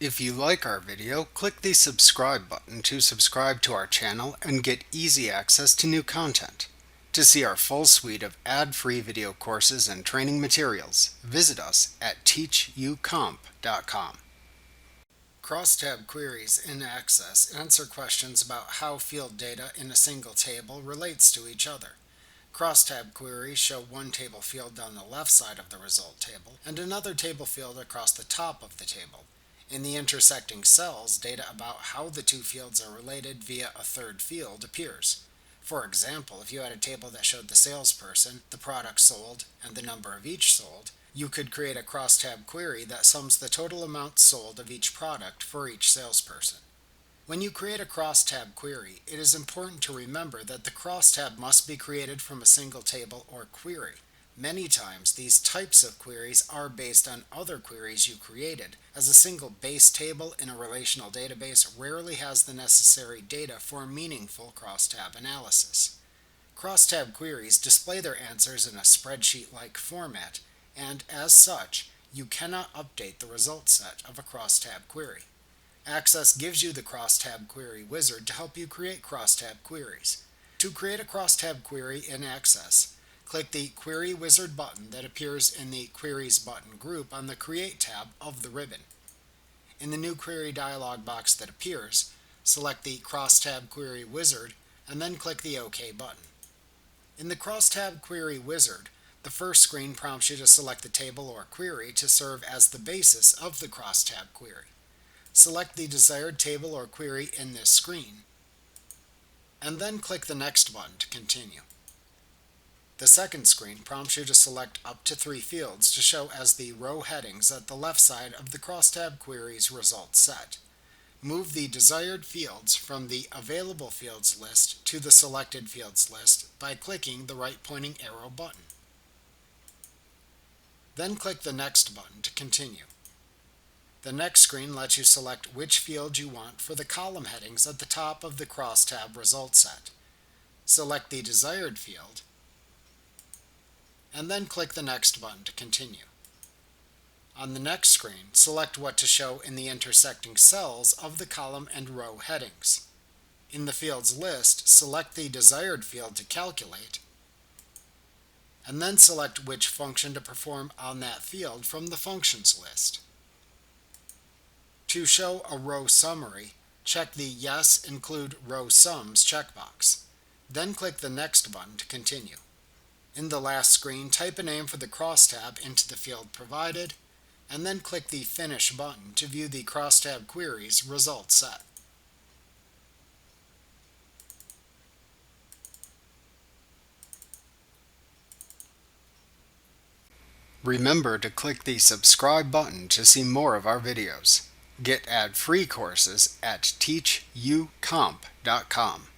If you like our video, click the subscribe button to subscribe to our channel and get easy access to new content. To see our full suite of ad-free video courses and training materials, visit us at teachucomp.com. Crosstab queries in Access answer questions about how field data in a single table relates to each other. Crosstab queries show one table field on the left side of the result table and another table field across the top of the table. In the intersecting cells, data about how the two fields are related via a third field appears. For example, if you had a table that showed the salesperson, the product sold, and the number of each sold, you could create a crosstab query that sums the total amount sold of each product for each salesperson. When you create a crosstab query, it is important to remember that the crosstab must be created from a single table or query. Many times, these types of queries are based on other queries you created, as a single base table in a relational database rarely has the necessary data for meaningful crosstab analysis. Crosstab queries display their answers in a spreadsheet-like format, and as such, you cannot update the result set of a crosstab query. Access gives you the Crosstab Query Wizard to help you create crosstab queries. To create a crosstab query in Access, click the Query Wizard button that appears in the Queries button group on the Create tab of the ribbon. In the new query dialog box that appears, select the Crosstab Query Wizard and then click the OK button. In the Crosstab Query Wizard, the first screen prompts you to select the table or query to serve as the basis of the crosstab query. Select the desired table or query in this screen, and then click the Next button to continue. The second screen prompts you to select up to 3 fields to show as the row headings at the left side of the crosstab query's result set. Move the desired fields from the Available Fields list to the Selected Fields list by clicking the right pointing arrow button. Then click the Next button to continue. The next screen lets you select which field you want for the column headings at the top of the crosstab result set. Select the desired field, and then click the Next button to continue. On the next screen, select what to show in the intersecting cells of the column and row headings. In the fields list, select the desired field to calculate, and then select which function to perform on that field from the functions list. To show a row summary, check the Yes, Include Row Sums checkbox. Then click the Next button to continue. In the last screen, type a name for the crosstab into the field provided, and then click the Finish button to view the crosstab query's result set. Remember to click the subscribe button to see more of our videos. Get ad-free courses at teachucomp.com.